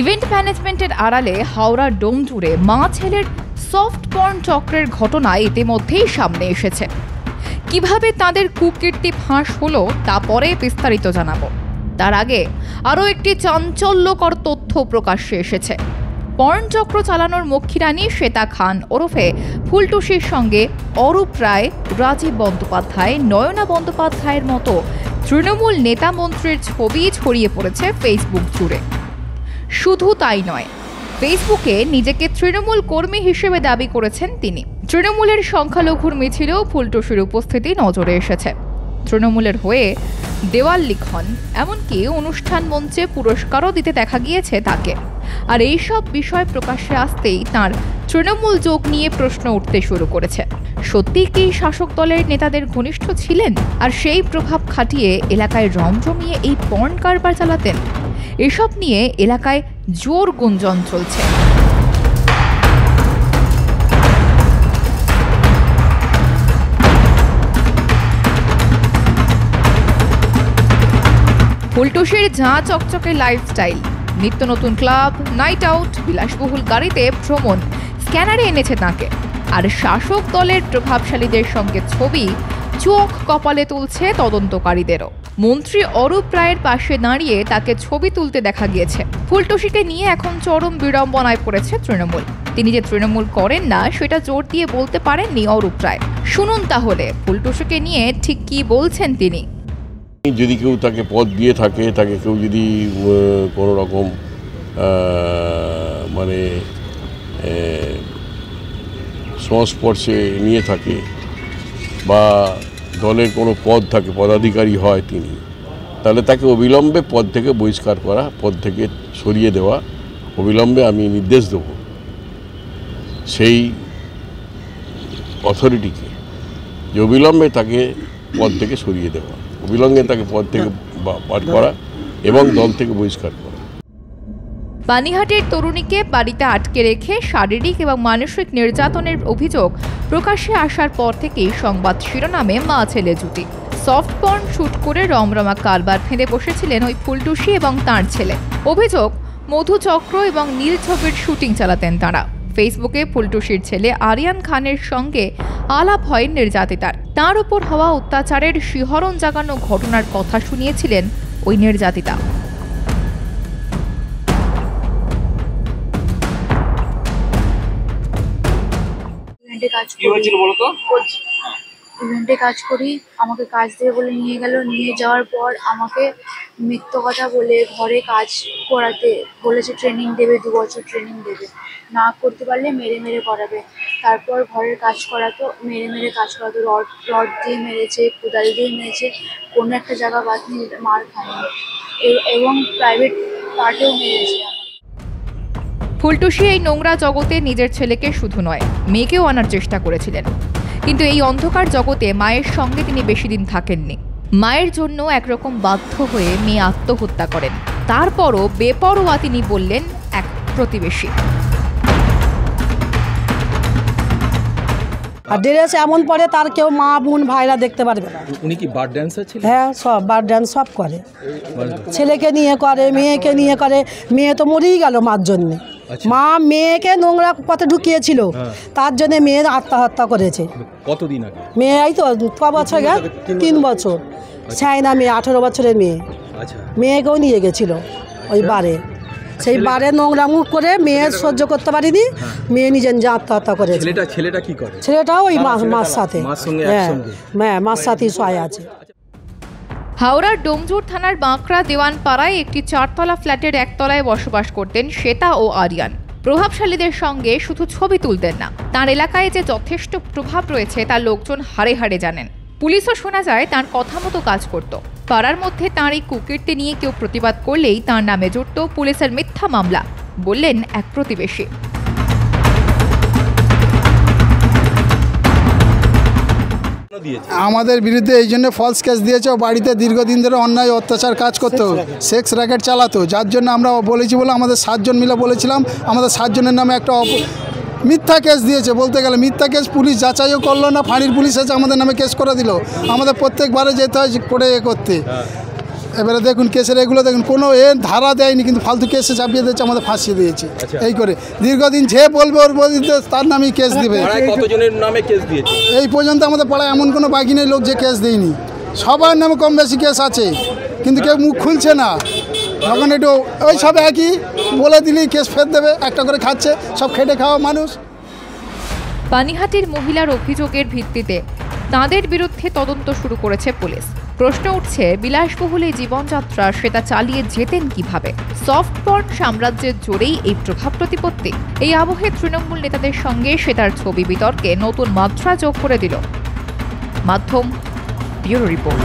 Event ম্যানেজমেন্টের আড়ালে হাওড়া ডোম জুড়ে মা ছেলের সফট পর্ন চক্রের ঘটনা ইতিমধ্যেই সামনে এসেছে। কিভাবে তাদের কুকীর্তি ফাঁস হলো তা পরে বিস্তারিত জানাবো। তার আগে আরও একটি চাঞ্চল্যকর তথ্য প্রকাশ্যে এসেছে। পর্ন চক্র চালানোর মক্ষীরানী শ্বেতা খান ওরফে ফুলটুসির সঙ্গে অরূপ রায়, রাজীব বন্দ্যোপাধ্যায়, নয়না বন্দ্যোপাধ্যায়ের মতো তৃণমূল নেতা মন্ত্রীর ছবি ছড়িয়ে পড়েছে ফেসবুক জুড়ে। শুধু তাই নয়, ফেসবুকে নিজেকে তৃণমূল কর্মী হিসেবে দাবি করেছেন তিনি। তৃণমূলের সংখ্যালঘুর মিছিলেও ফুলটুসির উপস্থিতি নজরে এসেছে। তৃণমূলের হয়ে দেওয়াল লিখন, এমনকি অনুষ্ঠান মঞ্চে পুরস্কারও দিতে দেখা গিয়েছে তাকে। আর এইসব বিষয় প্রকাশ্যে আসতেই তাঁর তৃণমূল যোগ নিয়ে প্রশ্ন উঠতে শুরু করেছে। সত্যি কি শাসক দলের নেতাদের ঘনিষ্ঠ ছিলেন, আর সেই প্রভাব খাটিয়ে এলাকায় রমরমিয়ে এই পর্ন কারবার চালাতেন? এসব নিয়ে এলাকায় জোর গুঞ্জন চলছে। ফুলটুসির ঝাঁ চকচকে লাইফস্টাইল, নিত্য নতুন ক্লাব, নাইট আউট, বিলাসবহুল গাড়িতে ভ্রমণ স্ক্যানারে এনেছে তাঁকে। আর শাসক দলের প্রভাবশালীদের সঙ্গে ছবি চোখ কপালে তুলছে তদন্তকারীদেরও। মন্ত্রী অরূপ রায়ের পাশে দাঁড়িয়ে তাকে ছবি তুলতে দেখা গিয়েছে। ফুলটুসিকে নিয়ে এখন চরম বিড়ম্বনায় পড়েছে তৃণমূল। তিনি যে তৃণমূল করেন না সেটা জোর দিয়ে বলতে পারেননি অরূপ রায়। শুনুন তাহলে ফুলটুসিকে নিয়ে ঠিক কি বলছেন তিনি। যদি কেউ তাকে পদ দিয়ে থাকে, তাকে কেউ যদি কোনো রকম মানে সংস্পর্শে নিয়ে থাকে বা দলের কোনো পদ থাকে, পদাধিকারী হয় তিনি, তাহলে তাকে অবিলম্বে পদ থেকে বহিষ্কার করা, পদ থেকে সরিয়ে দেওয়া অবিলম্বে আমি নির্দেশ দেব সেই অথরিটিকে, যে অবিলম্বে তাকে পদ থেকে সরিয়ে দেওয়া, অবিলম্বে তাকে পদ থেকে বাদ করা এবং দল থেকে বহিষ্কার করা। পানিহাটির তরুণীকে বাড়িতে আটকে রেখে শারীরিক এবং মানসিক নির্যাতনের অভিযোগ প্রকাশ্যে আসার পর থেকেই সংবাদ শিরোনামে মা ছেলে জুটি। সফট পর্ন শুট করে রমরমা কারবার ফেঁদে বসেছিলেন ওই ফুলটুসি এবং তাঁর ছেলে। অভিযোগ, মধুচক্র এবং নীল ছবির শুটিং চালাতেন তাঁরা। ফেসবুকে ফুলটুসির ছেলে আরিয়ান খানের সঙ্গে আলাপ হয় নির্যাতিতার। তাঁর উপর হওয়া অত্যাচারের শিহরণ জাগানো ঘটনার কথা শুনিয়েছিলেন ওই নির্যাতিতা। ইভেন্টে কাজ করি, আমাকে কাজ দেবে বলে নিয়ে গেল। নিয়ে যাওয়ার পর আমাকে মিথ্যে কথা বলে ঘরে কাজ করাতে বলেছে, ট্রেনিং দেবে, 2 বছর ট্রেনিং দেবে, না করতে পারলে মেরে মেরে করাবে। তারপর ঘরের কাজ করাতো, মেরে মেরে কাজ করাতো, রড দিয়ে মেরেছে, কোদাল দিয়ে মেরেছে, কোনো একটা জায়গা বাদ নিয়ে মার খায়নি, এবং প্রাইভেট পার্টেও মেরেছে। ফুলটুসি এই নোংরা জগতে নিজের ছেলেকে শুধু নয়, মেয়েকেও আনার চেষ্টা করেছিলেন। কিন্তু এই অন্ধকার জগতে মায়ের সঙ্গে তিনি বেশি দিন থাকেননি। মায়ের জন্য একরকম বাধ্য হয়ে মেয়ে আত্মহত্যা করেন। তারপরও বেপরোয়া তিনি বললেন এক প্রতিবেশী। আর ড্রেস এমন পরে তার কেউ মা বোন ভাইরা দেখতে পারবে না। উনি কি বার ড্যান্সার ছিলেন? হ্যাঁ, সব বার ড্যান্স সব করে, ছেলেকে নিয়ে করে, মেয়েকে নিয়ে করে। মেয়ে তো মরেই গেল মার জন্যে। মা মেয়েকে নোংরা পথে ঢুকিয়েছিল, তার জন্য মেয়ে আত্মহত্যা করেছে। কতদিন আগে? মেয়ে এই তো 6 বছর গেল, 3 বছর। চায়না মেয়ে, 18 বছরের মেয়ে। মেয়েকেও নিয়ে গেছিল ওই বারে। সেই বারে নোংরা মুখ করে মেয়ে সহ্য করতে পারিনি, মেয়ে নিজে নিজে আত্মহত্যা করেছে। ছেলেটা কি করে? ছেলেটাও ওই মার সাথে, হ্যাঁ মার সাথেই শোয়া আছে। হাওড়ার ডোমজুর থানার বাঁকড়া দেওয়ানপাড়ায় একটি 4তলা ফ্ল্যাটের 1তলায় বসবাস করতেন শ্বেতা ও আরিয়ান। প্রভাবশালীদের সঙ্গে শুধু ছবি তুলতেন না, তাঁর এলাকায় যে যথেষ্ট প্রভাব রয়েছে তা লোকজন হাড়ে হাড়ে জানেন। পুলিশও শোনা যায় তাঁর কথা মতো কাজ করত। পাড়ার মধ্যে তাঁর এই কুকীর্তি নিয়ে কেউ প্রতিবাদ করলেই তাঁর নামে জুটত পুলিশের মিথ্যা মামলা, বললেন এক প্রতিবেশী। আমাদের বিরুদ্ধে এই জন্য ফলস কেস দিয়েছে। বাড়িতে দীর্ঘদিন ধরে অন্যায় অত্যাচার কাজ করতো, সেক্স র্যাকেট চালাতো, যার জন্য আমরা বলেছি বলে আমাদের 7 জন মিলে বলেছিলাম, আমাদের 7 জনের নামে একটা মিথ্যা কেস দিয়েছে। বলতে গেলে মিথ্যা কেস, পুলিশ যাচাইও করলো না, ফাঁড়ির পুলিশ এসে আমাদের নামে কেস করে দিল। আমাদের প্রত্যেকবারে যেতে হয় কোর্টে করতে। এবারে দেখুন কেসের এগুলো দেখুন কোনো ধারা দেয়নি, কিন্তু ফালতু কেসে চাপিয়ে দিয়েছে, আমাদের ফাঁসিয়ে দিয়েছে। এই করে দীর্ঘদিন যে বলবে ওর বিরুদ্ধে তার নামেই কেস দিবে। কতজনের নামে কেস দিয়েছে এই পর্যন্ত আমাদের পাড়ায় এমন কোনো বাকি নেই লোক যে কেস দেয়নি, সবার নামে কম বেশি কেস আছে, কিন্তু কেউ মুখ খুলছে না। যখন একটু ওই সব একই বলে দিলেই কেস ফের দেবে, একটা করে খাচ্ছে, সব খেটে খাওয়া মানুষ। পানিহাটির মহিলার অভিযোগের ভিত্তিতে তাঁদের বিরুদ্ধে তদন্ত শুরু করেছে পুলিশ। প্রশ্ন উঠছে, বিলাসবহুল এই জীবনযাত্রা সেটা চালিয়ে যেতেন কিভাবে? সফট পর্ন সাম্রাজ্যের জোরেই এই প্রভাব প্রতিপত্তি। এই আবহে তৃণমূল নেতাদের সঙ্গে সেটার ছবি বিতর্কে নতুন মাত্রা যোগ করে দিল মাধ্যম। Bureau report.